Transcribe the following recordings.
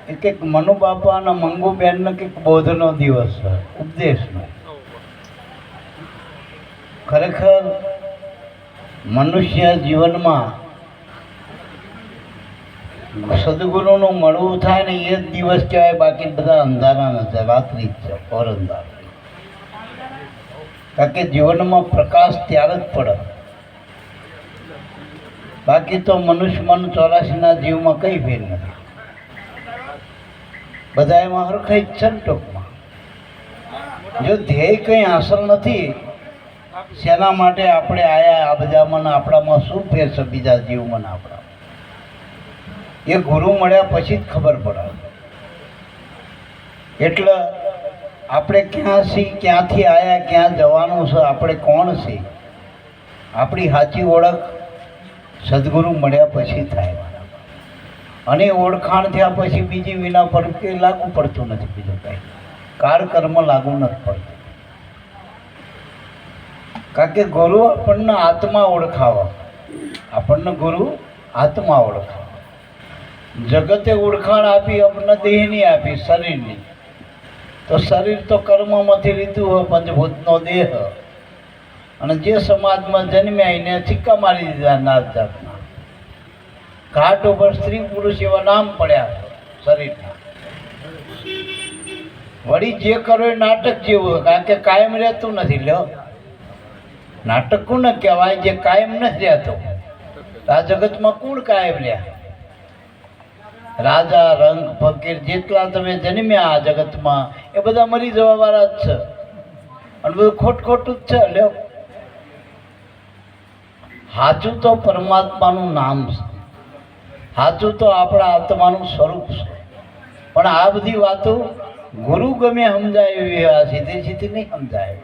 છે કે મનુ બાપા અને મંગુબેન નો કંઈક બોધનો દિવસ છે, ઉપદેશનો. ખરેખર મનુષ્ય જીવનમાં સદગુરુનું મળવું થાય ને એ જ દિવસ કહેવાય. બાકી બધા અંધારા નથી, રાત્રિ જ છે, પર અંધારા. કારણ કે જીવનમાં પ્રકાશ ત્યારે જ પડે. બાકી તો મનુષ્ય મન 84 જીવમાં કઈ ફેર નથી. બધા એમાં હરખાઈ જ છે ને ટૂંકમાં. જો ધ્યેય કંઈ હાંસલ નથી, શેના માટે આપણે આયા આ બધામાં, આપણામાં શું ફેર છે બીજા જીવમાં આપણા? એ ગુરુ મળ્યા પછી જ ખબર પડે. એટલે આપણે ક્યાં છીએ, ક્યાંથી આવ્યા, ક્યાં જવાનું છે, આપણે કોણ છીએ, આપણી સાચી ઓળખ સદગુરુ મળ્યા પછી થાય. અને ઓળખાણ થયા પછી બીજી વિના પર કે લાગુ પડતું નથી. બીજું કંઈ કાર કર્મ લાગુ નથી પડતું. કારણ કે ગુરુ આપણને આત્મા ઓળખાવે. આપણને ગુરુ આત્મા ઓળખાવે. જગતે ઓળખાણ આપી આપણને દેહની આપી, શરીરની. તો શરીર તો કર્મમાંથી લીધું હોય, પંચભૂતનો દેહ. અને જે સમાજમાં જન્મ્યા એને સિક્કા મારી દીધા નાત જાતના. ઘાટ ઉપર સ્ત્રી પુરુષ એવા નામ પડ્યા શરીરના. વળી જે કરો એ નાટક જેવું હોય, કારણ કે કાયમ રહેતું નથી. લ્યો, નાટક કોને કહેવાય? જે કાયમ નથી રહેતો. આ જગતમાં કોણ કાયમ રહ્યા? રાજા, રંગ, ફકીર જેટલા તમે જન્મ્યા આ જગતમાં એ બધા મરી જવા વાળા જ છે. અને બધું ખોટું જ છે. લ્યો, સાચું તો પરમાત્માનું નામ છે, સાચું તો આપણા આત્માનું સ્વરૂપ છે. પણ આ બધી વાતો ગુરુ ગમે સમજાય એવી, આ સીધી સીધી નહીં સમજાય.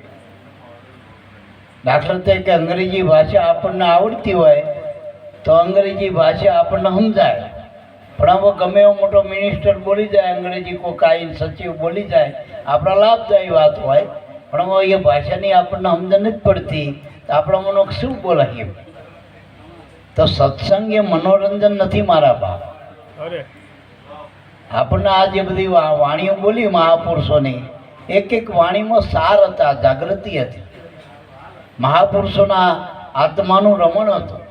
દાખલા તરીકે અંગ્રેજી ભાષા આપણને આવડતી હોય તો અંગ્રેજી ભાષા આપણને સમજાય. પણ હવે ગમે એવો મોટો મિનિસ્ટર બોલી જાય અંગ્રેજી, કોઈ કાંઈ સચિવ બોલી જાય, આપણા લાભદાયી વાત હોય. પણ હવે એ ભાષાની આપણને સમજણ નથી પડતી, તો આપણા મનો શું બોલાય? તો સત્સંગ એ મનોરંજન નથી મારા બાપ. આપણને આ જે બધી વાણીઓ બોલી મહાપુરુષોની, એક એક વાણીમાં સાર હતા, જાગૃતિ હતી. મહાપુરુષોના આત્માનું રમણ હતું.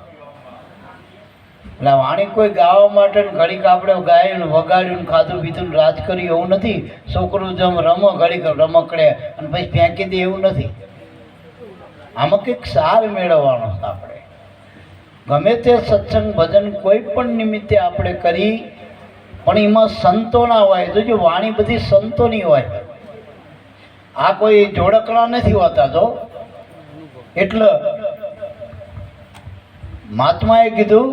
એટલે વાણી કોઈ ગાવા માટે ઘડીક આપણે ગાયું, વગાડ્યું, ખાધું પીધું, રાજ કર્યું એવું નથી. છોકરું જેમ રમો ઘડીક રમકડે અને પછી ફેંકી દે એવું નથી. આમાં કંઈક સાર મેળવવાનો છે. આપણે ગમે તે સત્સંગ ભજન કોઈ પણ નિમિત્તે આપણે કરી, પણ એમાં સંતો ના હોય. જોજો, વાણી બધી સંતોની હોય. આ કોઈ જોડકણા નથી હોતા. જો એટલે મહાત્માએ કીધું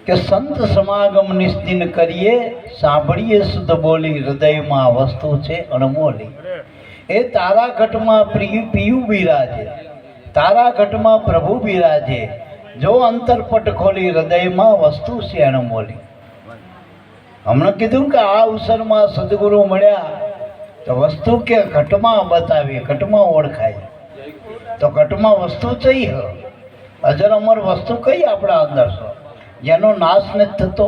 કે સંત સમાગમ નિસ્દિન કરીએ, સાંભળીએ શુદ્ધ બોલી, હૃદયમાં વસ્તુ છે અણમોલી. એ તારા ઘટમાં પિયું બિરાજે, તારા ઘટમાં પ્રભુ બિરાજે, જો અંતરપટ ખોલી, હૃદયમાં વસ્તુ છે અણમોલી. હમણાં કીધું કે આ અવસરમાં સદગુરુ મળ્યા તો વસ્તુ કે ઘટમાં બતાવી, ઘટમાં ઓળખાય. તો ઘટમાં વસ્તુ કઈ હ? અજર અમર વસ્તુ કઈ આપણા અંદર છે, જેનો નાશ નથી થતો.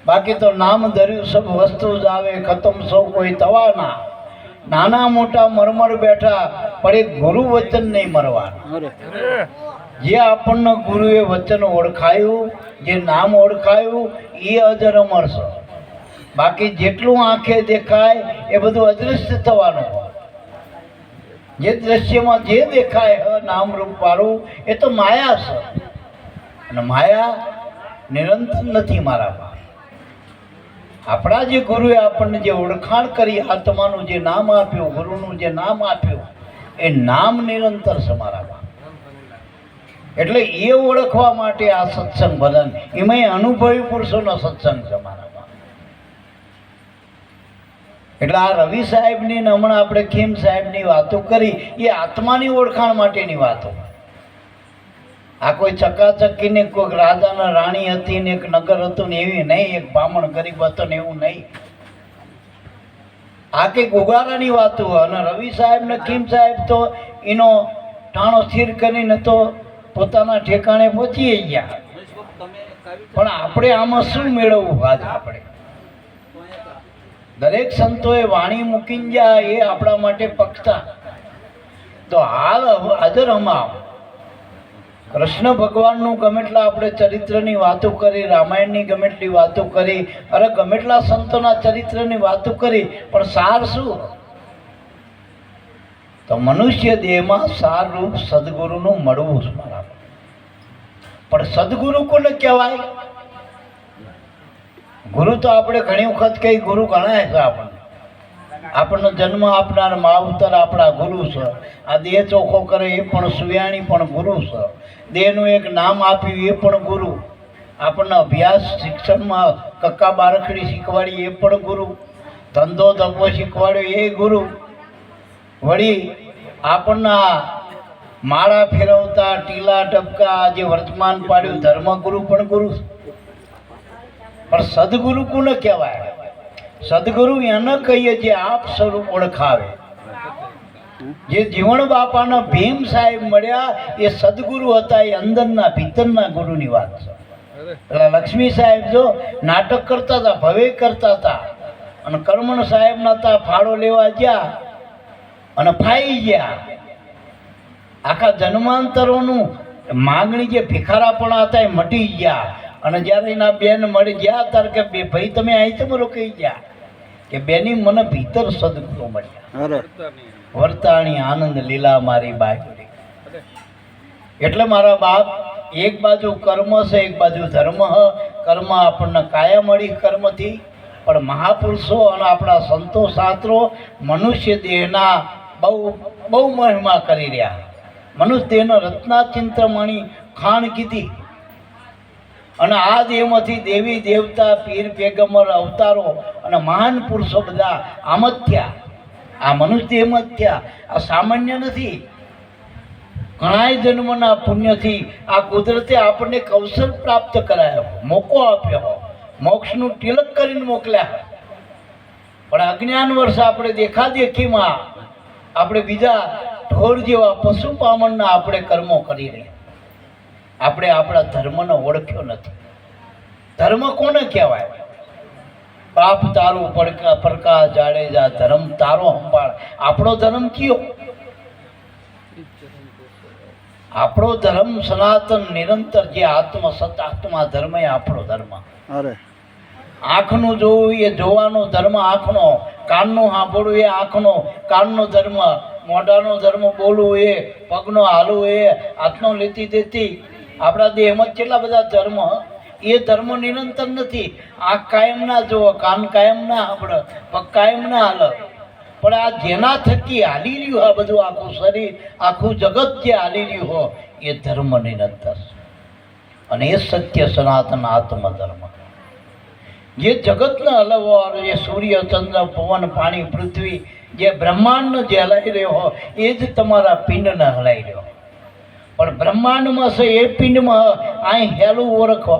બાકી તો નામ ધર્યું સબ વસ્તુ જ આવે, ખતમ સૌ કોઈ તવાના. નાના મોટા મરમર બેઠા, પણ એક ગુરુ વચન નહીં મરવાના. જે આપણને ગુરુએ વચન ઓળખાયું, જે નામ ઓળખાયું, એ અજર અમર છે. બાકી જેટલું આંખે દેખાય એ બધું અદૃશ્ય થવાનું. જે દ્રશ્યમાં જે દેખાય નામ રૂપ વાળું એ તો માયા છે. અને માયા નિરંતર નથી મારા બાપ. આપણા જે ગુરુએ આપણને જે ઓળખાણ કરી, આત્માનું જે નામ આપ્યું, ગુરુનું જે નામ આપ્યું, એ નામ નિરંતર છે મારા બાપ. એટલે એ ઓળખવા માટે આ સત્સંગ ભજન, એમાં અનુભવી પુરુષોનો સત્સંગ છે મારા બાપ. એટલે આ રવિ સાહેબની ને હમણાં આપણે ખીમ સાહેબની વાતો કરી, એ આત્માની ઓળખાણ માટેની વાતો. આ કોઈ ચકાચકીને કોઈક રાજાના રાણી હતી ને એક નગર હતું ને એવી નહીં, એક બ્રાહ્મણ ગરીબ હતો ને એવું નહીં. આ કંઈક ઉગારાની વાતો. અને રવિ સાહેબ ને ખીમ સાહેબ તો એનો ટાણો સ્થિર કરીને તો પોતાના ઠેકાણે પહોંચી ગયા. પણ આપણે આમાં શું મેળવવું? આજ આપણે દરેક સંતોએ વાણી મૂકીને ગયા એ આપણા માટે પક્ષતા. તો હાલ હાજર હમણાં કૃષ્ણ ભગવાનનું ગમેટલા આપણે ચરિત્રની વાતો કરી, રામાયણની ગમેટલી વાતો કરી, અરે ગમેટલા સંતોના ચરિત્રની વાતો કરી, પણ સાર શું? તો મનુષ્ય દેહમાં સાર રૂપ સદગુરુનું મળવું જ મારા. પણ સદગુરુ કોને કહેવાય? ગુરુ તો આપણે ઘણી વખત કઈ ગુરુ ગણાય છે આપણને જન્મ આપનાર માવતર આપણા ગુરુ છે. આ દેહ ચોખ્ખો કરે એ પણ સુયાણી પણ ગુરુ છે. દેહનું એક નામ આપ્યું એ પણ ગુરુ. આપણને અભ્યાસ શિક્ષણમાં કક્કા બારખડી શીખવાડી એ પણ ગુરુ. ધંધો ધબ્બો શીખવાડ્યો એ ગુરુ. વળી આપણને માળા ફેરવતા, ટીલા ટપકા, જે વર્તમાન પાડ્યું ધર્મગુરુ પણ ગુરુ. પણ સદગુરુ કોને કહેવાય? સદગુરુ એને કહીએ જે આપ સ્વરૂપ ઓળખાવે. જે જીવણ બાપાના ભીમ સાહેબ મળ્યા એ સદગુરુ હતા. એ અંદરના ભીતરના ગુરુની વાત છે. પેલા લક્ષ્મી સાહેબ જો નાટક કરતા હતા, ભવે કરતા હતા, અને કરમણ સાહેબના હતા ફાળો લેવા ગયા અને ફાઈ ગયા. આખા જન્માંતરોનું માગણી જે ભિખારાપણા હતા એ મટી ગયા. અને જ્યારે એના બેન મળી ગયા ત્યારે કે બે ભાઈ તમે અહીં તમે રોકાઈ ગયા કે બેની મને ભીતર સદગુરુ મળ્યા. વર્તાણી આનંદ લીલા મારી બાજુરી. એટલે મારા બાપ, એક બાજુ કર્મ છે, એક બાજુ ધર્મ. કર્મ આપણને કાયા મળી કર્મથી, પણ મહાપુરુષો અને આપણા સંતો શાસ્ત્રો મનુષ્ય દેહના બહુ બહુ મહિમા કરી રહ્યા. મનુષ્ય દેહના રત્ના ચિંતામણી ખાણ કીધી. અને આ દેહમાંથી દેવી દેવતા, પીર પેગમ્બર, અવતારો અને મહાન પુરુષો બધા આમ જ થયા. આ મનુષ્ય દેહમાં જ થયા. આ સામાન્ય નથી. ઘણા જન્મના પુણ્યથી આ કુદરતે આપણને કૌશલ પ્રાપ્ત કરાયો, મોકો આપ્યો, મોક્ષનું તિલક કરીને મોકલ્યા. પણ અજ્ઞાન વર્ષ આપણે દેખાદેખીમાં આપણે બીજા ઢોર જેવા પશુ પામણના આપણે કર્મો કરી રહ્યા. આપણે આપણા ધર્મને ઓળખ્યો નથી. ધર્મ કોને કહેવાય? બાપ તારું પ્રકાશ જાડેજા, ધર્મ તારો સંભાળ. આપણો ધર્મ કયો? આપણો ધર્મ સનાતન નિરંતર જે આત્મ સત આત્મા ધર્મ એ આપણો ધર્મ. આંખનું જોવું એ જોવાનો ધર્મ આંખનો, કાનનું સાંભળવું એ આંખનો કાનનો ધર્મ, મોઢાનો ધર્મ બોલવું એ, પગનો હાલવું એ, હાથનો લેતી દેતી. આપણા દેહમાં કેટલા બધા ધર્મ. એ ધર્મ નિરંતર નથી. આંખ કાયમ ના જોવો, કાન કાયમ ના સાંભળે, પગ કાયમ ના હાલે. પણ આ જેના થકી હાલી રહ્યું આ બધું આખું શરીર, આખું જગત જે હાલી રહ્યું હો એ ધર્મ નિરંતર. અને એ સત્ય સનાતન આત્મ ધર્મ. જે જગતને હલાવવાનો, જે સૂર્ય ચંદ્ર પવન પાણી પૃથ્વી, જે બ્રહ્માંડ જે હલાવી રહ્યો હો એ જ તમારા પિંડને હલાવી રહ્યો. પણ બ્રહ્માંડમાં છે એ પિંડમાં અહીં હેલું ઓળખો.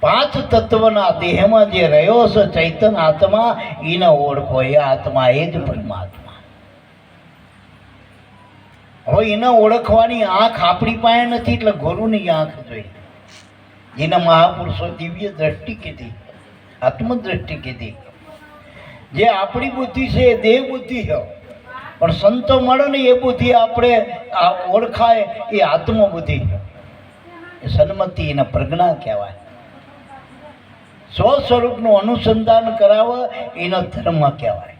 5 તત્વના દેહમાં જે રહ્યો છે ચૈતન્ય આત્મા, એને ઓળખો. એ આત્મા એ જ પરમાત્મા. હવે એને ઓળખવાની આંખ આપણી પાસે નથી, એટલે ગુરુની આંખ જોઈ. જેના મહાપુરુષો દિવ્ય દ્રષ્ટિ કીધી, આત્મદ્રષ્ટિ કીધી. જે આપણી બુદ્ધિ છે એ દેહ બુદ્ધિ છે, પણ સંતો મળે ને એ બુદ્ધિ આપણે ઓળખાય એ આત્મબુદ્ધિ છે. એ સન્મતિ, એને પ્રજ્ઞા કહેવાય. સ્વ સ્વરૂપનું અનુસંધાન કરાવે એનો ધર્મ કહેવાય.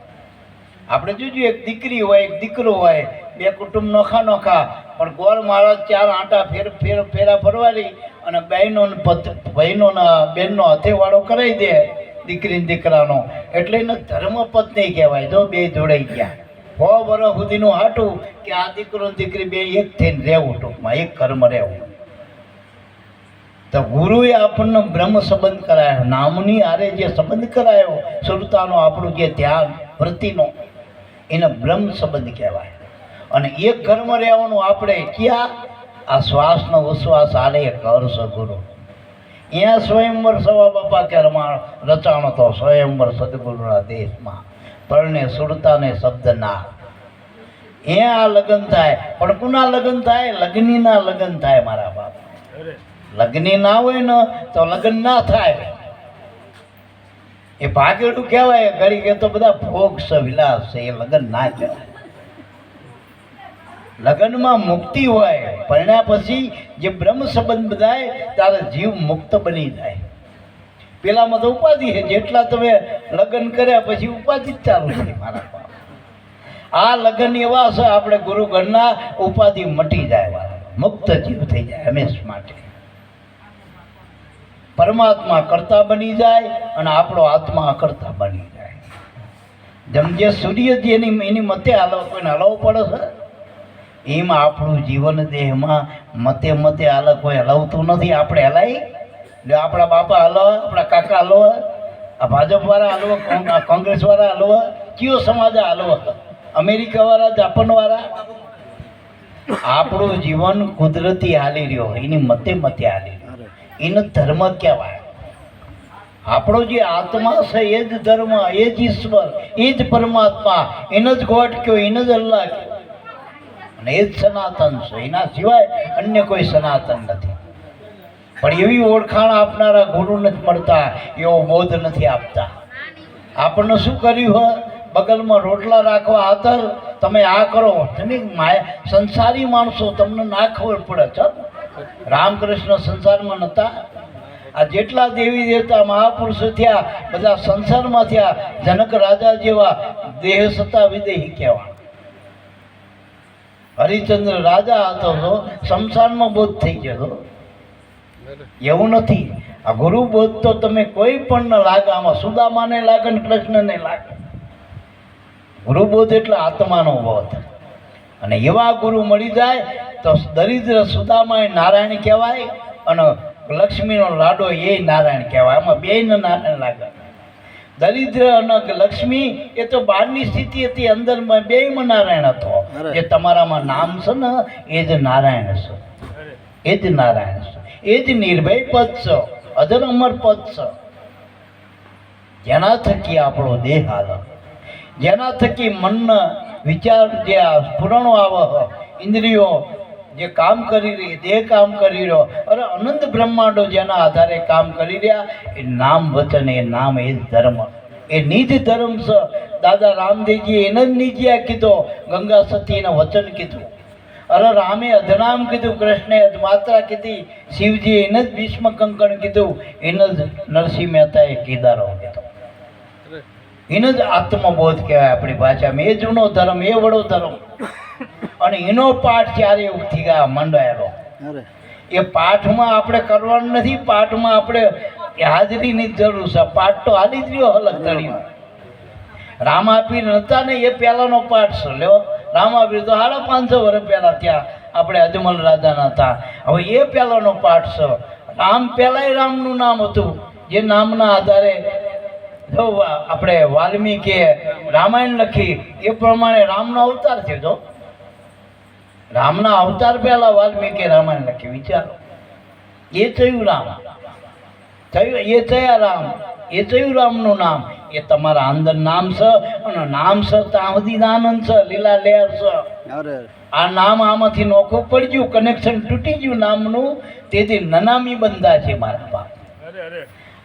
આપણે જોજો, એક દીકરી હોય, એક દીકરો હોય, બે કુટુંબ નોખા નોખા, પણ ગોળ મારા 4 આંટા ફેરા ફરવાની અને ભાઈનો બેનનો હથેવાળો કરાવી દે દીકરી દીકરાનો, એટલે એને ધર્મપત્ની કહેવાય. જો બે જોડાઈ ગયા, 100 વર્ષ સુધીનું હાટું કે આ દીકરો દીકરી બે એક થઈને રહેવું, ટૂંકમાં એક કર્મ રહેવું. તો ગુરુએ આપણને બ્રહ્મ સંબંધ કરાયો, નામની હારે જે સંબંધ કરાયો, સુરતાનો આપણું જે ધ્યાન વૃત્તિનો, એને બ્રહ્મ સંબંધ કહેવાય. અને એક ઘરમાં રહેવાનું આપણે ક્યાં? આ શ્વાસનો ઉશ્વાસ હાલે ઘર છે ગુરુ. અહીંયા સ્વયંવર સવા બાપા કે રચાણો તો સ્વયંવર સદગુરુના દેશમાં, પરણે સુરતાને શબ્દ ના. અહીંયા આ લગ્ન થાય, પણ કોના લગ્ન થાય? લગ્નીના લગ્ન થાય મારા બાપ. લગ્ન ના હોય ને તો લગ્ન ના થાય. એ ભાગેડું કહેવાય. ઘડી કે તો બધા ભોગ છે, વિલાસ છે, એ લગ્ન ના કહેવાય. લગ્નમાં મુક્તિ હોય. પરણ્યા પછી જે બ્રહ્મ સંબંધ બધાય ત્યારે જીવ મુક્ત બની જાય. પેલામાં તો ઉપાધિ છે. જેટલા તમે લગ્ન કર્યા પછી ઉપાધિ જ ચાલુ છે મારા બાપ. આ લગ્ન એવા છે આપણે ગુરુ ઘરના, ઉપાધિ મટી જાય, મુક્ત જીવ થઈ જાય હંમેશ માટે. પરમાત્મા કરતા બની જાય અને આપણો આત્મા અકર્તા બની જાય. જેમ જે સૂર્ય એની મતે કોઈને હલાવવું પડે છે, એમાં આપણું જીવન દેહમાં મતે મતે હાલે કોઈ હલાવતું નથી. આપણે હલાવી જો આપણા બાપા હલવા, આપણા કાકા હલવા, આ ભાજપ વાળા હલવા, કોંગ્રેસ વાળા હલવા, કયો સમાજ હલવા, અમેરિકા વાળા, જાપાન વાળા. આપણું જીવન કુદરતી હાલી રહ્યો, એની મતે મતે હાલી રહ્યો, એનો ધર્મ કહેવાય. આપણો જે આત્મા છે એ જ ધર્મ, એ જ ઈશ્વર, એ જ પરમાત્મા, એને જ ગોડ કયો, એને જ અલ્લાહ કયો, અને એ જ સનાતન છે. એના સિવાય અન્ય કોઈ સનાતન નથી. પણ એવી ઓળખાણ આપનારા ગુરુ નથી મળતા, એવો બોધ નથી આપતા. આપણને શું કર્યું હોય? બગલમાં રોટલા રાખવા આતર તમે આ કરો. તમે સંસારી માણસો, તમને ના ખબર પડે. ચાલ, રામકૃષ્ણ સંસારમાં નહોતા. આ જેટલા દેવી દેવતા મહાપુરુષો થયા બધા સંસારમાં થયા. જનક રાજા જેવા દેહ સત્તા વિદેહી કહેવા. હરિચંદ્ર રાજા હતો તો સંસારમાં બોધ થઈ ગયો. એવું નથી. આ ગુરુ બોધ તો તમે કોઈ પણ ન લાગે. આમાં સુદામાને લાગે ને કૃષ્ણને લાગે. ગુરુ બોધ એટલે આત્માનો બોધ. અને એવા ગુરુ મળી જાય તો દરિદ્ર સુદામા નારાયણ કહેવાય અને લક્ષ્મીનો લાડો એ નારાયણ કહેવાય. આમાં બેયને નારાયણ લાગે. દરિદ્ર અને લક્ષ્મી એ તો બહારની સ્થિતિ હતી, અંદરમાં બેયમાં નારાયણ હતો. જે તમારામાં નામ છે ને એ જ નારાયણ છે, એ જ નારાયણ છે, એ જ નિર્ભય પદ છે, અજર અમર પદ છે. જેના થકી આપણો દેહ હાલે, જેના થકી મનના વિચાર જે સ્ફુરણો આવે, ઇન્દ્રિયો જે કામ કરી રહી, દેહ કામ કરી રહ્યો, અરે અનંત બ્રહ્માંડો જેના આધારે કામ કરી રહ્યા, એ નામ વચન, એ નામ, એ ધર્મ, એ નિજ ધર્મ છે. દાદા રામદેવજી એને જ નિજ્યા કીધો, ગંગા સતીને વચન કીધું. અરે રામે અધનામ કીધું, કૃષ્ણે અધમાત્રા કીધી, શિવજી એને જ ભીષ્મ કંકણ કીધું, એને જ નરસિંહ મહેતાએ કેદારો કીધો. એને જ આત્મબોધ કહેવાય આપણી ભાષામાં. એ જૂનો ધર્મ, એ વડો ધર્મ. અને એનો પાઠ ત્યારે ઉઠી ગયા મંડાયેલો. એ પાઠમાં આપણે કરવાનું નથી. પાઠમાં આપણે હાજરીની જરૂર છે. પાઠ તો હાલી જ રહ્યો અલગ તળીનો. રામાપીર નતા ને એ પહેલાનો પાઠ છે. લ્યો, રામાપીર તો 550 વર્ષ પહેલા ત્યાં આપણે અજમલ રાજાના હતા. હવે એ પહેલાનો પાઠ છે. રામ પહેલાય રામનું નામ હતું, જે નામના આધારે આપણે વાલ્મીકીએ રામાયણ લખી. એ પ્રમાણે રામનો અવતાર થયો. રામના અવતાર પહેલા વાલ્મીકીએ રામાયણ લખી. વિચારો, એ થયું રામ થયું, એ થયા રામ, એ થયું રામનું નામ. એ તમારા અંદર નામ છે, અને નામ છે ત્યાં સુધી આનંદ છે, લીલા લહેર છે. આ નામ આમાંથી નોખું પડી ગયું, કનેક્શન તૂટી ગયું નામનું. તેથી નનામી બંધા છે મારા બાપ.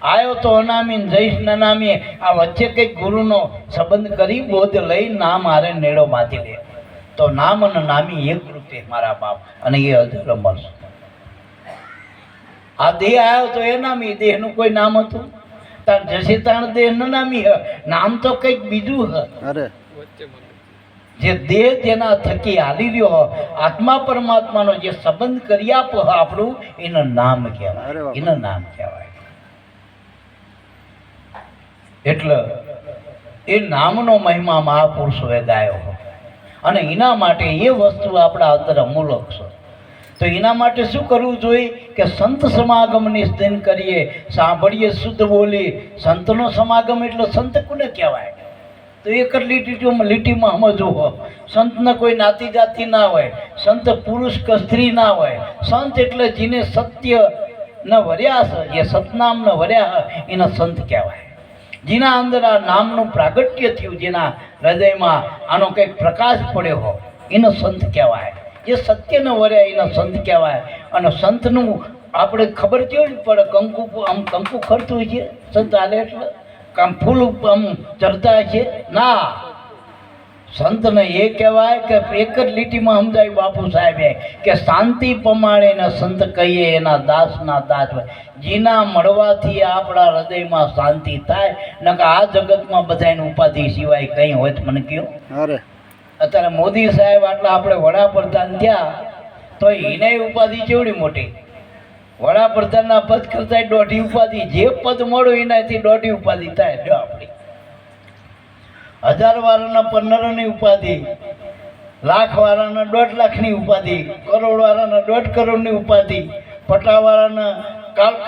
આયો તો અનામી, જઈશ નનામી. આ વચ્ચે કંઈક ગુરુનો સંબંધ કરી બોધ લઈ નામ હારે નેડો બાંધી લે તો નામ અને નામી એક રૂપે મારા બાપ. અને એ અધર અમર છે. આ દેહ આવ્યો તો એ નામી, દેહનું કોઈ નામ હતું? તાર જશે તાણ દેહ નનામી હ, નામ તો કંઈક બીજું હ. જે દેહ જેના થકી હાલી રહ્યો, આત્મા પરમાત્માનો જે સંબંધ કરી આપો આપણું, એનું નામ કહેવાય, એનું નામ કહેવાય. એટલે એ નામનો મહિમા મહાપુરુષોએ ગાયો. અને એના માટે એ વસ્તુ આપણા અંદર અમૂલક છે. તો એના માટે શું કરવું જોઈએ કે સંત સમાગમની દિન કરીએ, સાંભળીએ, શુદ્ધ બોલી. સંતનો સમાગમ એટલે સંત કોને કહેવાય? તો એક જ લીટીમાં સમજવું હોય. સંતને કોઈ નાતી જાતિ ના હોય, સંત પુરુષ કે સ્ત્રી ના હોય. સંત એટલે જેને સત્ય ન વર્યા છે, જે સતનામ ન વર્યા એને સંત કહેવાય. જેના અંદર આ નામનું પ્રાગટ્ય થયું, જેના હૃદયમાં આનો કંઈક પ્રકાશ પડ્યો હોય, એને સંત કહેવાય. જે સત્યને વર્યા એને સંત કહેવાય. અને સંતનું આપણે ખબર કેવી રીતે પડે? કંકુ આમ કંકુ ખરતું છે સંત હાલે એટલે કામ ફૂલ આમ ચડતા છે ના. સંતને એ કહેવાય કે એક જ લીટીમાં સમજાય બાપુ સાહેબે કે શાંતિ પમાડે ને સંત કહીએ એના દાસના દાસ હોય. જીના મળવાથી આપણા હૃદયમાં શાંતિ થાય. નકર આ જગતમાં બધાને ઉપાધિ સિવાય કંઈ હોય તો મને કહો. અત્યારે મોદી સાહેબ આટલા આપણે વડાપ્રધાન થયા તો એને ઉપાધિ કેવડી મોટી. વડાપ્રધાનના પદ કરતા દોઢી ઉપાધિ, જે પદ મળ્યું એનાથી દોઢી ઉપાધિ થાય. જો આપણી 1000 વાળાના 15ની ઉપાધિ, લાખ વાળાના 1.5 લાખની ઉપાધિ, કરોડ વાળાના 1.5 કરોડની ઉપાધિ, પટાવાળાના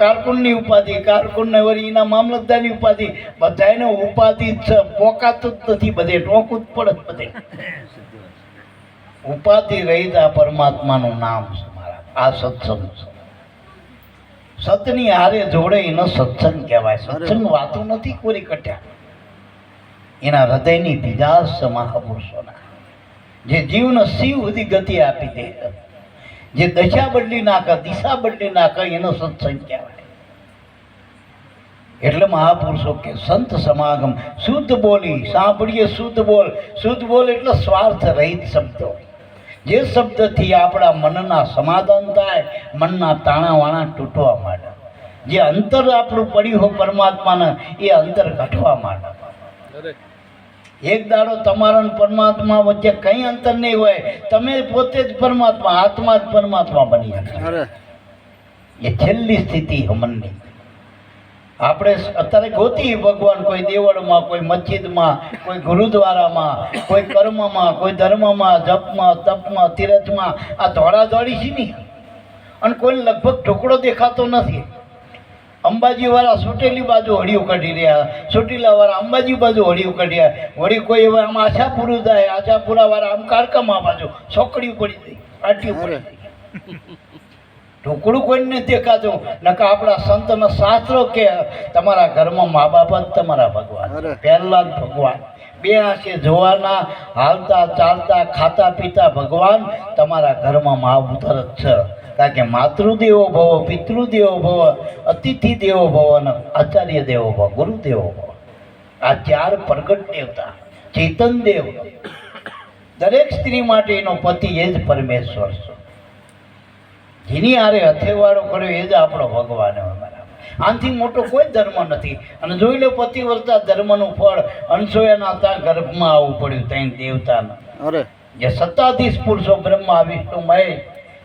કારકુનની ઉપાધિ, કારકુનને વળી એના મામલતદારની ઉપાધિ. બધાને ઉપાધિ પોકાતું જ નથી, બધે ટોકવું જ પડે. બધે ઉપાધિ રહિત આ પરમાત્માનું નામ છે મારા. આ સત્સંગ છે. સતની હારે જોડે એનો સત્સંગ કહેવાય. સત્સંગ વાતો નથી કોરી કટ્યા. એના હૃદયની દિદાસ મહાપુરુષોના જે જીવને શિવ સુધી ગતિ આપી દે, જે દશા બદલી નાખે, દિશા બદલી નાખે, એનો સત્સંગ કહેવાય. એટલે મહાપુરુષો કે સંત સમાગમ શુદ્ધ બોલી સાંભળીએ. શુદ્ધ બોલ, શુદ્ધ બોલ એટલે સ્વાર્થ રહિત શબ્દો. જે શબ્દથી આપણા મનના સમાધાન થાય, મનના તાણાવાણા તૂટવા માંડે. જે અંતર આપણું પડ્યું હોય પરમાત્માને, એ અંતર ઘટવા માંડે. એક દાડો તમારા પરમાત્મા વચ્ચે કંઈ અંતર નહીં હોય, તમે પોતે જ પરમાત્મા, આત્મા જ પરમાત્મા બની જાય. એ છેલ્લી સ્થિતિ મનની. આપણે અત્યારે ગોતી ભગવાન કોઈ દેવળમાં, કોઈ મસ્જિદમાં, કોઈ ગુરુદ્વારામાં, કોઈ કર્મમાં, કોઈ ધર્મમાં, જપમાં, તપમાં, તીરથમાં. આ દોડાદોડી છે ને, અને કોઈને લગભગ ટુકડો દેખાતો નથી. અંબાજી વાળા સોટેલી બાજુ હળિયું કાઢી રહ્યા, ચોટીલા વાળા અંબાજી બાજુ હળિયું કાઢ્યા. વળી કોઈ એવા આમ આશાપુરું જાય, આશાપુરા વાળા આમ કારકામાં બાજુ છોકડીઓ પડી ગઈ, આટલી પડી ગઈ. ઢોકળું કોઈને નથી દેખાતું. નકા આપણા સંતનો શાસ્ત્રો કે તમારા ઘરમાં મા બાપ જ તમારા ભગવાન, પહેલા જ ભગવાન. બે આંખે જોવાના, હાલતા ચાલતા ખાતા પીતા ભગવાન તમારા ઘરમાં મા ઉતર જ છે. કારણ કે માતૃદેવો ભવ, પિતૃદેવો ભવ, અતિથિ દેવો ભવ અને આચાર્ય દેવો ભવ, ગુરુદેવો ભવ. આ 4 પ્રગટ દેવતા, ચેતન દેવ. દરેક સ્ત્રી માટે એનો પતિ એ જ પરમેશ્વર છે. જેની હારે હથેવાળો કર્યો એ જ આપણો ભગવાન. આનાથી મોટો કોઈ ધર્મ નથી. અને જોઈ લો પતિવ્રતા ધર્મનું ફળ. અનસૂયાના ત્યાં ગર્ભમાં આવવું પડ્યું ત્યાં દેવતાના. જે સત્તાધીશ પુરુષો બ્રહ્મા વિષ્ણુ મહેશ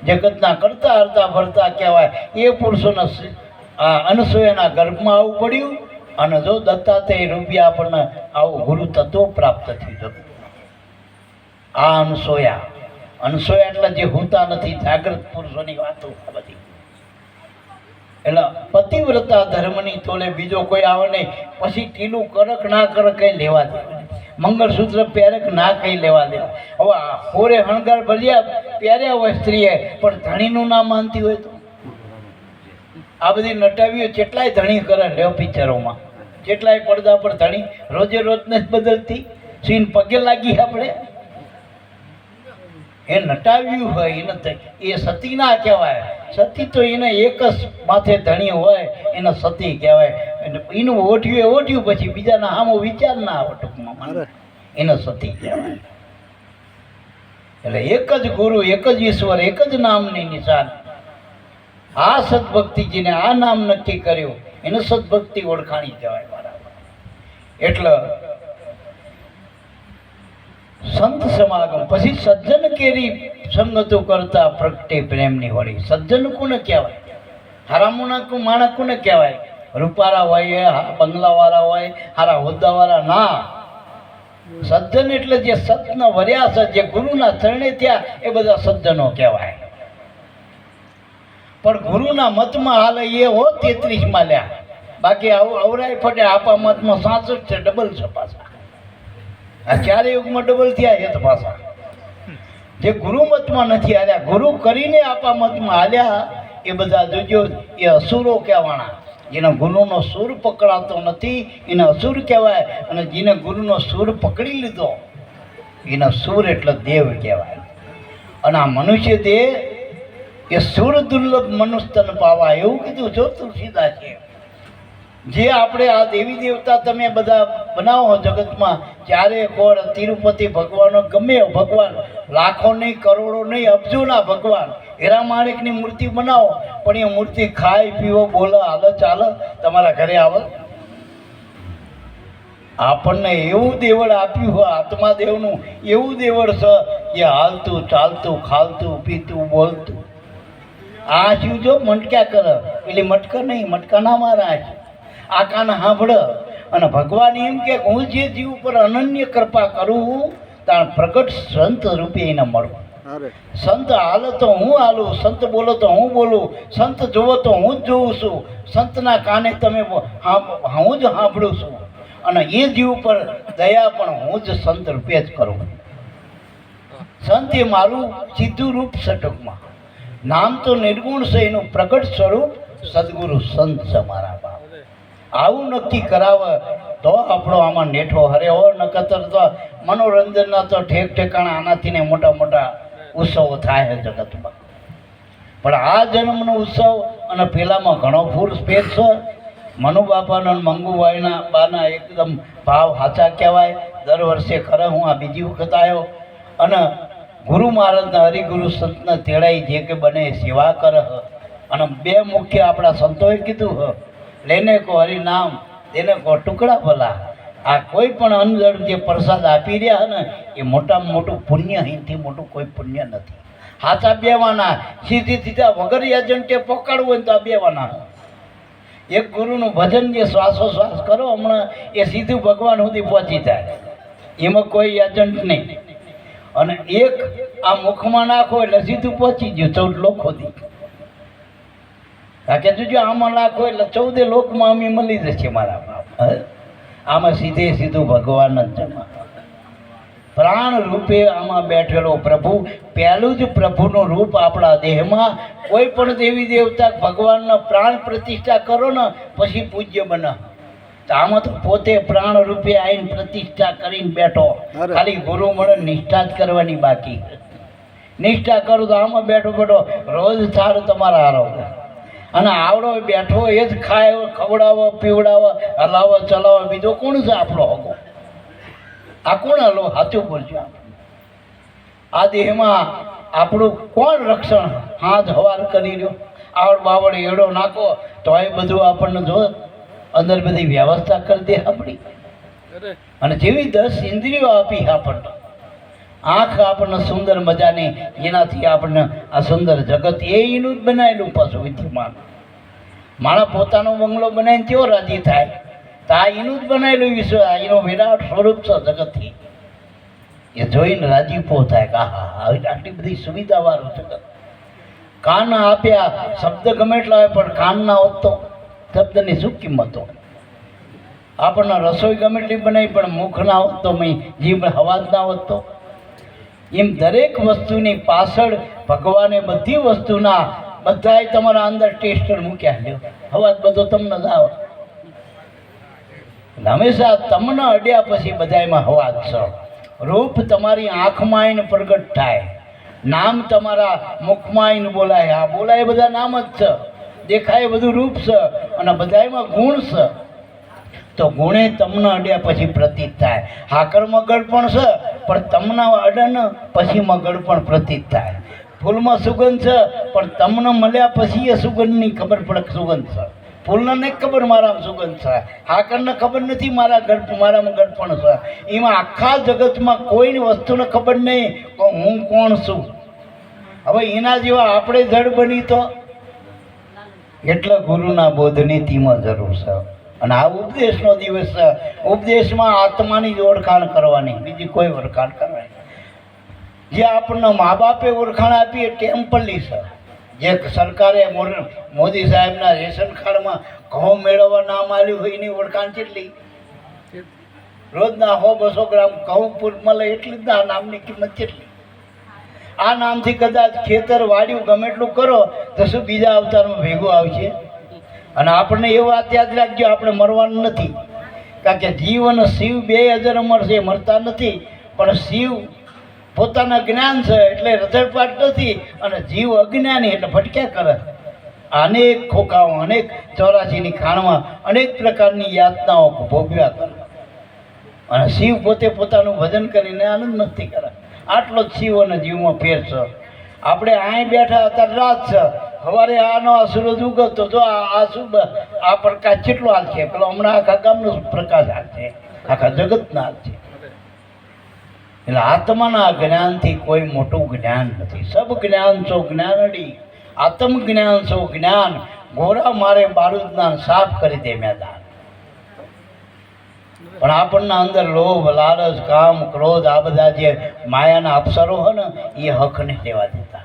જગતના કરતા હરતા ભરતા કહેવાય, એ પુરુષોના અનસૂયાના ગર્ભમાં આવવું પડ્યું. અને જો દત્તાત્રેય રૂપિયા આપણને આવું ગુરુ તત્વ પ્રાપ્ત થયું જતું. આ અનસૂયા એટલે જે હોતા નથી, જાગૃત પુરુષોની વાતો બધી. એટલે પતિવ્રતા ધર્મની તોલે બીજો કોઈ આવે નહીં. પછી ટીલું કરક ના કરક કંઈ લેવા દે, મંગળસૂત્ર પહેરક ના કંઈ લેવા દે. હવે હોરે હણગાર ભર્યા પહેર્યા હોય સ્ત્રીએ, પણ ધણીનું ના માનતી હોય તો આ બધી નટાવીઓ કેટલાય ધણી કરે લ્યો પિક્ચરોમાં. કેટલાય પડદા પર ધણી રોજે રોજ ને બદલતી. સીન પગે લાગી આપણે એ નટાવ્યું હોય એને એ સતી ના કહેવાય. સતી તો એને એક જ માથે ધણી હોય એને સતી કહેવાય. એનું ઓઢ્યું એ ઓઢ્યું, પછી બીજાના આમો વિચાર ના આવે ટૂંકમાં, એને સતી કહેવાય. એટલે એક જ ગુરુ, એક જ ઈશ્વર, એક જ નામની નિશાન. આ સદભક્તિજીને આ નામ નક્કી કર્યું, એને સદભક્તિ ઓળખાણી કહેવાય. બરાબર. એટલે સંત સમાગમ પછી સજ્જન કેરી સંગતો કરતા પ્રગટે પ્રેમની વળી. સજ્જન કોને કહેવાય? હારામુના માણસ કોને કહેવાય? રૂપારા હોય, બંગલાવાળા હોય, હારા હોદ્દાવાળા ના. સજ્જન એટલે જે સતના વર્યા છે, જે ગુરુના ચરણે થયા, એ બધા સજ્જનો કહેવાય. પણ ગુરુના મતમાં હાલ એ હો 33માં લ્યા. બાકી અવરાય ફટે આપા મતમાં 66 છે, ડબલ છે પાછા. આ 4 યુગમાં ડબલ થયા છે તો પાછા. જે ગુરુ મતમાં નથી હાલ્યા, ગુરુ કરીને આપા મતમાં હાલ્યા, એ બધા જોજો એ અસુરો કહેવાના. જેને ગુરુનો સૂર પકડાતો નથી એને અસુર કહેવાય. અને જેને ગુરુનો સૂર પકડી લીધો એને સૂર એટલે દેવ કહેવાય. અને આ મનુષ્ય દેહ એ સુર દુર્લભ મનુષ્યન પાવા એવું કીધું જો તુલસીદાસ છે. જે આપણે આ દેવી દેવતા તમે બધા બનાવો જગતમાં, ચારે કોર તિરુપતિ ભગવાન, ગમે ભગવાન, લાખો નહીં, કરોડો નહીં, અબજોના ભગવાન, હીરા માણેકની મૂર્તિ બનાવો, પણ એ મૂર્તિ ખાય પીવો બોલે હાલો ચાલે તમારા ઘરે આવે? આપણને એવું દેવળ આપ્યું હોય આત્મા દેવનું, એવું દેવળ છે જે હાલતું ચાલતું ખાલતું પીતું બોલતું. આ શું જો મટક્યા કરે, એટલે મટકા નહીં, મટકા ના મારા, આ કાન સાંભળ. અને ભગવાન એમ કે હું જે જીવ ઉપર અનન્ય કૃપા કરું ત્યાં પ્રગટ સંત રૂપે એને મળું. સંત હાલે તો હું હાલું, સંત બોલો તો હું બોલું, સંત જોવો તો હું જ જોઉં છું, સંતના કાને તમે હું જ સાંભળું છું. અને એ જીવ ઉપર દયા પણ હું જ સંત રૂપે જ કરું. સંત એ મારું સીધું રૂપ છે. ટૂંકમાં નામ તો નિર્ગુણ છે, એનું પ્રગટ સ્વરૂપ સદગુરુ સંત છે મારા બાપ. આવું નક્કી કરાવે તો આપણો આમાં નેઠો હરે હો. નકતર તો મનોરંજનના તો ઠેક ઠેકાણા આનાથી ને મોટા મોટા ઉત્સવો થાય છે જગતમાં. પણ આ જન્મનો ઉત્સવ અને પેલામાં ઘણો ફૂર સ્પેસ છે. મનુ બાપાના મંગુભાઈના બાના એકદમ ભાવ સાચા કહેવાય. દર વર્ષે ખરે હું આ બીજી વખત આવ્યો. અને ગુરુ મહારાજના હરિગુરુ સંતને તેડાઈ જે કે બને સેવા કરે. અને બે મુખ્ય આપણા સંતોએ કીધું હ, લેને કો હરિનામ તેને કો ટુકડા ભલા. આ કોઈ પણ અંજળ જે પ્રસાદ આપી રહ્યા ને એ મોટામાં મોટું પુણ્ય, અહીંથી મોટું કોઈ પુણ્ય નથી. હાથા બેવાના, સીધી સીધા વગર એજન્ટે પકડવું હોય તો આ બેવાના. એક ગુરુનું ભજન જે શ્વાસોશ્વાસ કરો હમણાં એ સીધું ભગવાન સુધી પહોંચી જાય, એમાં કોઈ એજન્ટ નહીં. અને એક આ મુખમાં નાખો એટલે સીધું પહોંચી ગયું 14 લોક સુધી. કારણ કે જોજો આમાં નાખો એટલે 14 લોકમાં અમે મળી જશે મારા બાપ. આમાં સીધે સીધું ભગવાન જ જમા પ્રાણ રૂપે આમાં બેઠેલો પ્રભુ. પહેલું જ પ્રભુનું રૂપ આપણા દેહમાં. કોઈ પણ દેવી દેવતા ભગવાનના પ્રાણ પ્રતિષ્ઠા કરો ને પછી પૂજ્ય બને. તો આમાં તો પોતે પ્રાણ રૂપે આવીને પ્રતિષ્ઠા કરીને બેઠો. ખાલી ગુરુ મળે નિષ્ઠા જ કરવાની બાકી. નિષ્ઠા કરું તો આમાં બેઠો બેઠો રોજ સારું તમારા હારો. અને આવડો બેઠો એ જ ખાય, ખવડાવો, પીવડાવો, હલાવો, ચલાવો, બીજો કોણ છે આપણો હગો? આ કોણ હલો? સાચું બોલજો. આ દેહમાં આપણું કોણ રક્ષણ હાથ હવાર કરી રહ્યો? આવડ બાવડ એડો નાખો તો એ બધું આપણને જો અંદર બધી વ્યવસ્થા કરી દે આપણી. અને જેવી 10 ઇન્દ્રિયો આપી આપણને, આંખ આપણને સુંદર મજાની, એનાથી આપણને આ સુંદર જગત એનું જ બનાવેલું પાછું વિદ્યમાન. મારા પોતાનો બંગલો બનાવીને કેવો રાજી થાય? તો આ એનું જ બનાવેલું વિશ્વ, એનો વિરાટ સ્વરૂપ છે જગતથી. એ જોઈને રાજીપો થાય કે હા આટલી બધી સુવિધાવાળું જગત. કાન આપ્યા, શબ્દ ગમે એટલા હોય પણ કાન ના હોત તો શબ્દની શું કિંમત હોય? આપણને રસોઈ ગમે એટલી બનાવી પણ મુખ ના હોત તો, જીભ અવાજ ના હોત તો. એમ દરેક વસ્તુની પાછળ ભગવાને બધી વસ્તુના બધાય તમારા અંદર ટેસ્ટર મૂક્યા છે. અવાજ બધો તમને જ આવે. હંમેશા તમને અડ્યા પછી બધામાં અવાજ છે. રૂપ તમારી આંખમાં આવીને પ્રગટ થાય, નામ તમારા મુખમાં આવીને બોલાય. આ બોલાય બધા નામ જ છે, દેખાય બધું રૂપ છે, અને બધામાં ગુણ છે. તો ગુણે તમને અડ્યા પછી પ્રતીત થાય. હાકરમાં ગળપણ છે પણ તમને અડન પછી મગળ પણ પ્રતીત થાય. ફૂલમાં સુગંધ છે પણ તમને મળ્યા પછી એ સુગંધની ખબર પડે સુગંધ છે. ફૂલને નહીં ખબર મારામાં સુગંધ છે, હાકરને ખબર નથી મારામાં ગળપણ છે. એમાં આખા જગતમાં કોઈની વસ્તુને ખબર નહીં કે હું કોણ છું. હવે એના જેવા આપણે જડ બની તો એટલે ગુરુના બોધની તીમાં જરૂર છે. અને આ ઉપદેશનો દિવસ છે. ઉપદેશમાં આત્માની જ ઓળખાણ કરવાની, બીજી કોઈ ઓળખાણ કરવાની. જે આપણને મા બાપે ઓળખાણ આપી એ ટેમ્પલની છે. જે સરકારે મોદી સાહેબના રેશન કાર્ડમાં ઘઉં મેળવવા નામ આવ્યું હોય એની ઓળખાણ કેટલી? રોજના 100-200 ગ્રામ ઘઉં મળે એટલી જ નામની કિંમત કેટલી? આ નામથી કદાચ ખેતર વાડ્યું ગમે એટલું કરો તો શું બીજા અવતારમાં ભેગું આવશે? અને આપણને એ વાત યાદ રાખજો, આપણે મરવાનું નથી. કારણ કે જીવ અને શિવ 2000 અમર છે, મરતા નથી. પણ શિવ પોતાના જ્ઞાન છે એટલે હૃદયપાઠ નથી, અને જીવ અજ્ઞાની એટલે ભટક્યા કરે. અનેક ખોખાઓ, અનેક 84ની ખાણમાં અનેક પ્રકારની યાતનાઓ ભોગવ્યા કરે, અને શિવ પોતે પોતાનું ભજન કરીને આનંદ મસ્તી કરે. આટલો જ શિવ અને જીવમાં ફેર છે. આપણે અહીં બેઠા અત્યારે રાત છે, સવારે આનો આ સૂરજ ઉગતો જો આ શું આ પ્રકાશ કેટલો હાલ છે, પેલો હમણાં આખા ગામનો પ્રકાશ હાલ છે, આખા જગતના હાલ છે. એટલે આત્માના જ્ઞાનથી કોઈ મોટું જ્ઞાન નથી. સબ જ્ઞાન છો જ્ઞાન અડી, આત્મ જ્ઞાન છો જ્ઞાન, ગોરા મારે બારૂદના સાફ કરી દે મેદાન. પણ આપણના અંદર લોભ, લાલચ, કામ, ક્રોધ, આ બધા જે માયાના અપ્સરો હોય ને એ હક નહીં લેવા દેતા.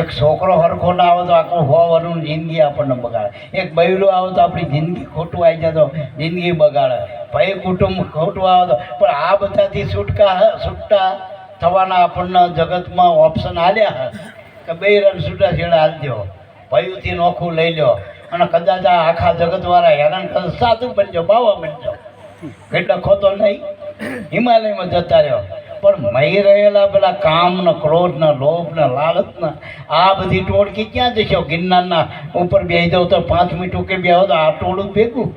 એક છોકરો હરખો ના આવે તો આખું 100 વર્ષની જિંદગી આપણને બગાડે. એક બૈરું આવે તો આપણી જિંદગી ખોટું આવી જાય તો જિંદગી બગાડે. ભાઈ કુટુંબ ખોટું આવે તો. પણ આ બધાથી છૂટા થવાના આપણને જગતમાં ઓપ્શન આલ્યા કે બૈરાને છૂટા છેડા હાલ દો, ભયુંથી નોખું લઈ લો, અને કદાચ આ આખા જગતવાળા હેરાન કરે સાધુ બનજો, બાવા બનજો, એટલે ખોતો નહીં હિમાલયમાં જતા રહ્યો. પણ મહી રહેલા પેલા કામ ને ક્રોધ ને લોભ ને લાલચ ને આ બધી ટોળકી ક્યાં જશો? ગિરનારના ઉપર બેસી જાવ તો 5 મિનિટ કે બેહો તો આ ટોળું ભેગું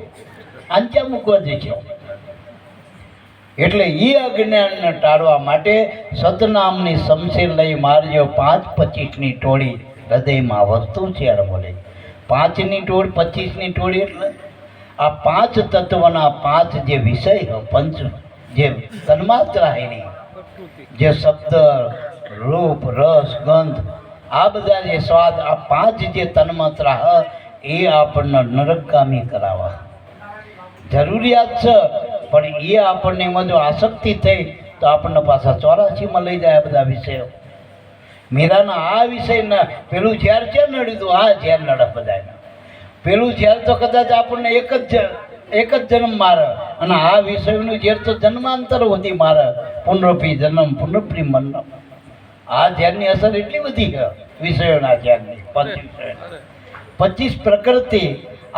આને ક્યાં મૂકવા જશો? એટલે એ અજ્ઞાનને ટાળવા માટે સતનામની શમશીર લઈ મારજો, 5-25ની ટોળી હૃદયમાં વસ્તુ છે. બોલે 5ની ટોળી 25ની ટોળી એટલે આ 5 તત્વના 5 જે વિષય પંચ જે તન્માત્રા, જે શબ્દ, રૂપ, રસ, ગંધ, આ બધા જે સ્વાદ, આ 5 જે તન્માત્રા એ આપણને નરકગામી કરાવવા જરૂરિયાત છે. પણ એ આપણને એમાં જો આસક્તિ થઈ તો આપણને પાછા 84માં લઈ જાય આ બધા વિષયો. મીરાના આ વિષયના પેલું ઝેર છે નડ્યું હતું, આ ઝેર નડે બધાના. પેલું ઝેર તો કદાચ આપણને એક જ જન્મ મારે, અને આ વિષયનું ઝેર તો જન્માંતર સુધી મારે. પુનરપી જન્મ પુનરપી મન્ન. આ ઝેરની અસર એટલી બધી છે વિષયોના ઝેરની. 25 પ્રકૃતિ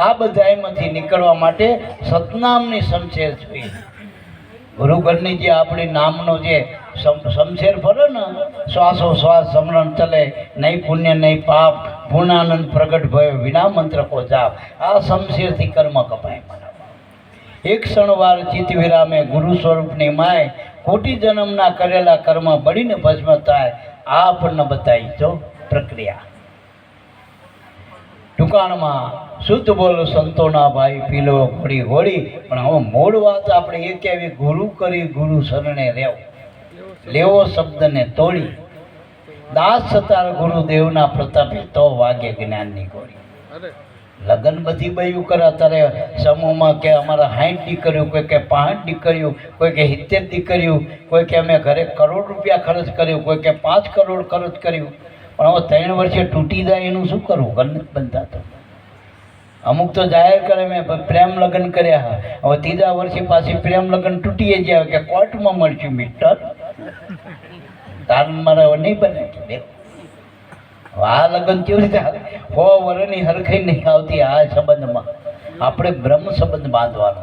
આ બધામાંથી નીકળવા માટે સતનામની શમશેર જોઈએ. ગુરુઘરની જે આપણી નામનો જે શમશેર ફરે ને, શ્વાસોશ્વાસ સમરણ ચલે, નહીં પુણ્ય નહીં પાપ, પૂર્ણાનંદ પ્રગટ ભયો, વિના મંત્ર કો જાપ. આ શમશેરથી કર્મ કપાય. એક ક્ષણવાર ચિત્ત વિરામે ગુરુ સ્વરૂપની માય, કોટી જન્મના કરેલા કર્મ બળીને ભસ્મ થાય. આ આપણને બતાવી જો પ્રક્રિયા. દુકાનમાં શુદ્ધ બોલો સંતોના ભાઈ, પીલો ઘોડી હોળી. પણ હવે મૂળ વાત આપણે એ કહેવી, ગુરુ કરી ગુરુ શરણે રહેવું, લેવો શબ્દને તોડી. દાસ સતાર ગુરુદેવના પ્રતાપે તો વાગે જ્ઞાનની ગોળી. લગ્ન બધી બયું કરે અત્યારે સમૂહમાં કે અમારા 60 દીકરીઓ, કોઈ કે 65 દીકરીઓ, કોઈ કે 70 દીકરીઓ, કોઈ કે અમે ઘરે કરોડ રૂપિયા ખર્ચ કર્યું, કોઈ કે 5 કરોડ ખર્ચ કર્યું. પણ હવે 3 વર્ષે તૂટી જાય એનું શું કરવું? ઘર નથી બંધાતો. અમુક તો જાહેર કરે મેં પ્રેમ લગ્ન કર્યા, હવે 3જા વર્ષે પાછી પ્રેમ લગ્ન તૂટી જાય કે કોર્ટમાં મળશું મિસ્ટર, તાર મારે હવે નહીં બને. આ લગ્ન કેવી રીતે 100 વર્ષની હરખાઈ નહીં આવતી. આ સંબંધમાં આપણે બ્રહ્મ સંબંધ બાંધવાનો,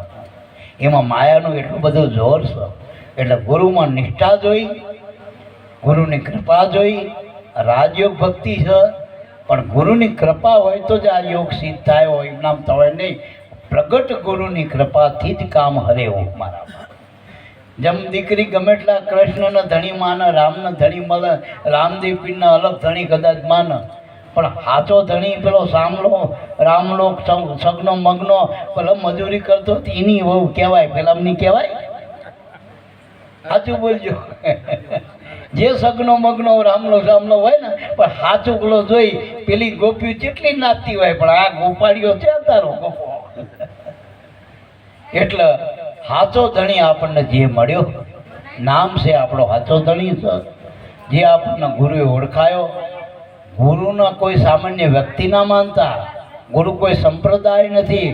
એમાં માયાનું એટલું બધું જોર છે. એટલે ગુરુમાં નિષ્ઠા જોઈ, ગુરુની કૃપા જોઈ. રાજયોગ ભક્તિ છે, પણ ગુરુની કૃપા હોય તો જ આ યોગ સિદ્ધ થાય, હોય નામ થવાય નહીં. પ્રગટ ગુરુની કૃપાથી જ કામ હરે એવું મારામાં. જેમ દીકરી ગમે એટલા કૃષ્ણના ધણી માને, રામના ધણી મળે, રામદેવ પીરના અલગ ધણી કદાચ માને, પણ હાચો ધણી પેલો સામલો રામલો સગનો મગનો પેલો મજૂરી કરતો એની વહુ કહેવાય, પેલા એમની કહેવાય. સાચું બોલજો. જે સગનો મગનો રામલો સામલો હોય ને, પણ હાચું પેલો જોઈ પેલી ગોપીઓ જેટલી નાચતી હોય, પણ આ ગોપાળીઓ છે તારો ગોપો. એટલે હાચો ધણી આપણને જે મળ્યો, નામ છે આપણો હાચો ધણી છે, જે આપણને ગુરુએ ઓળખાયો. ગુરુના કોઈ સામાન્ય વ્યક્તિ ના માનતા, ગુરુ કોઈ સંપ્રદાય નથી.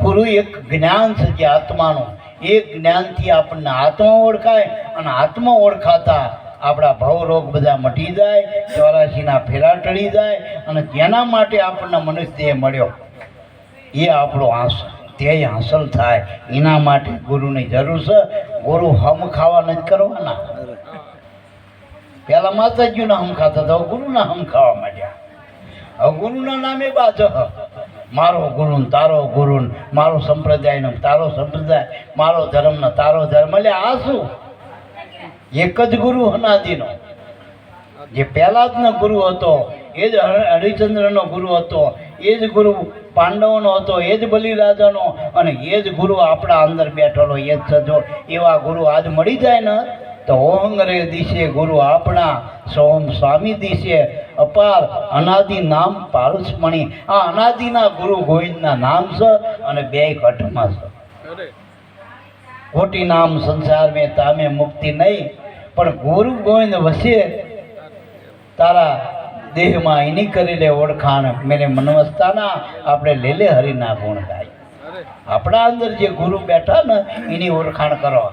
ગુરુ એક જ્ઞાન છે જે આત્માનું. એ જ્ઞાનથી આપણને આત્મા ઓળખાય, અને આત્મા ઓળખાતા આપણા ભવરોગ બધા મટી જાય, 84ના ફેરા ટળી જાય. અને જેના માટે આપણને મનુષ્ય દેહ મળ્યો એ આપણો આંસ ધ્યેય હાંસલ થાય એના માટે ગુરુની જરૂર છે. ગુરુ હમ ખાવા નથી કરવાના. પેલા માતાજીના હમ ખાતા હતા, ગુરુના હમ ખાવા માંડ્યા. હવે ગુરુના નામે બાજો, મારો ગુરુ ને તારો ગુરુ ને મારો સંપ્રદાય ને તારો સંપ્રદાય, મારો ધર્મ ને તારો ધર્મ. એટલે આ શું? એક જ ગુરુ અનાદિનો. જે પહેલાદનો ગુરુ હતો એ જ હરિચંદ્રનો ગુરુ હતો, એ જ ગુરુ પાંડવોનો હતો, એ જ બલિરાજાનો, અને એ જ ગુરુ આપણા અંદર બેઠેલો એ જ સજો. એવા ગુરુ આજ મળી જાય ને તો ઓહંગરે દિશે ગુરુ આપણા, સોમ સ્વામી દિશે અપાર અનાદિ નામ પારુષમણી. આ અનાદિના ગુરુ ગોવિંદના નામ છે અને બે ઘટમાં છે. ખોટી નામ સંસાર મેં તામે મુક્તિ નહીં, પણ ગુરુ ગોવિંદ વસે તારા દેહમાં એની કરી લે ઓળખાણ. મેરે મનવસ્તાના આપણે લેલે હરિના ગુણ ગાય. આપણા અંદર જે ગુરુ બેઠા ને એની ઓળખાણ કરો.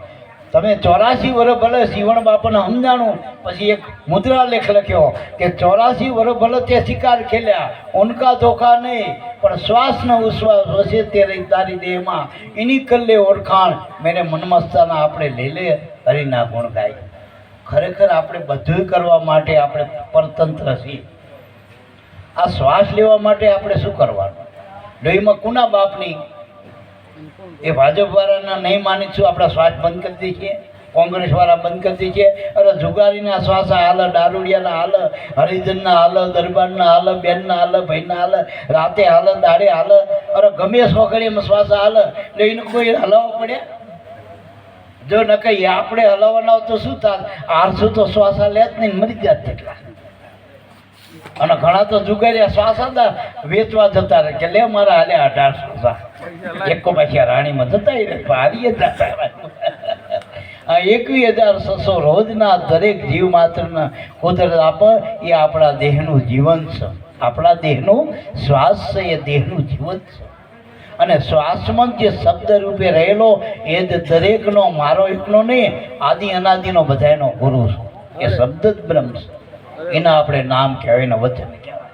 તમે 84 વર્ષ ભલે શિવણ બાપાને સમજાણું, પછી એક મુદ્રા લેખ લખ્યો કે 84 વર્ષ ભલે તે શિકાર ખેલ્યા, ઉનકા ધોખા નહીં, પણ શ્વાસનો ઉશ્વાસ વસે તે તારી દેહમાં એની કલ્લે ઓળખાણ. મેરે મનમસ્તાના આપણે લેલે હરિના ગુણ ગાય. ખરેખર આપણે બધું કરવા માટે આપણે પરતંત્ર છીએ. આ શ્વાસ લેવા માટે આપણે શું કરવાનું? લોહીમાં કુના બાપની? એ ભાજપવાળાના નહીં માનીશું આપણા શ્વાસ બંધ કરી દઈએ છીએ, કોંગ્રેસવાળા બંધ કરી દઈએ છીએ. અરે જુગારીના શ્વાસ હાલ, દારૂડિયાના હાલ, હરિજનના હાલ, દરબારના હાલ, બેનના હાલ, ભાઈના હાલ, રાતે હાલ, દાડે હાલ, અરે ગમે સોગડીમાં શ્વાસ હાલ. એટલે એને કોઈ હલાવવા પડ્યા? જો ન કહીએ આપણે હલાવવાના તો શું થાય? 800 તો શ્વાસ લે જ નહીં, મરી જાત તેટલા. અને ઘણા તો જુગાર્યા શ્વાસ હતા વેચવા જતા રહે કે લે મારા હાલે 1800 એકો પાછી રાણીમાં જતા રહે, હારીએ જતા રહે. 21,600 રોજના દરેક જીવ માત્રના કુદરત આપે એ આપણા દેહનું જીવન છે. આપણા દેહનું શ્વાસ છે, એ દેહનું જીવન છે. અને શ્વાસમાં જે શબ્દ રૂપે રહેલો એ જ દરેકનો, મારો એકનો નહીં, આદિ અનાદિનો બધાનો ગુરુ છે. એ શબ્દ જ બ્રહ્મ છે. એના આપણે નામ કહેવાય ને વચન કહેવાય.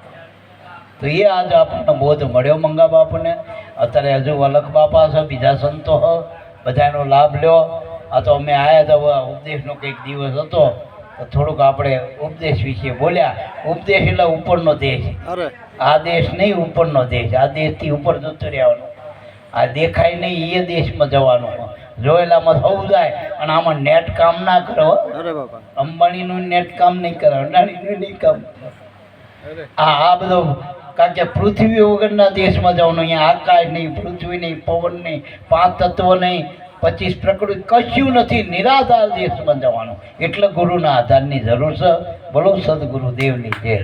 તો એ આજ આપણને બોધ મળ્યો મંગા બાપુને. અત્યારે હજુ અલખ બાપા છે, બીજા સંતો હ, બધાનો લાભ લ્યો. આ તો અમે આવ્યા હતા, ઉપદેશનો કંઈક દિવસ હતો તો થોડુંક આપણે ઉપદેશ વિશે બોલ્યા. ઉપદેશ એટલે ઉપરનો દેશ. આ દેશ નહીં, ઉપરનો દેશ. આ દેશથી ઉપર જતું રહેવાનું. આ દેખાય નહીં એ દેશમાં જવાનું. જોયેલામાં થવું જાય. અને આમાં નેટ કામ ના કરો. અંબાણીનું નેટ કામ નહીં કરે, અડાણીનું નહીં કામ. આ બધો કારણ કે પૃથ્વી વગરના દેશમાં જવાનું. અહીંયા આકાશ નહીં, પૃથ્વી નહીં, પવન નહીં, 5 તત્વો નહીં, 25 પ્રકૃતિ, કશું નથી. નિરાધાર દેશમાં જવાનું. એટલે ગુરુના આધારની જરૂર છે. બોલો સદગુરુદેવની જય.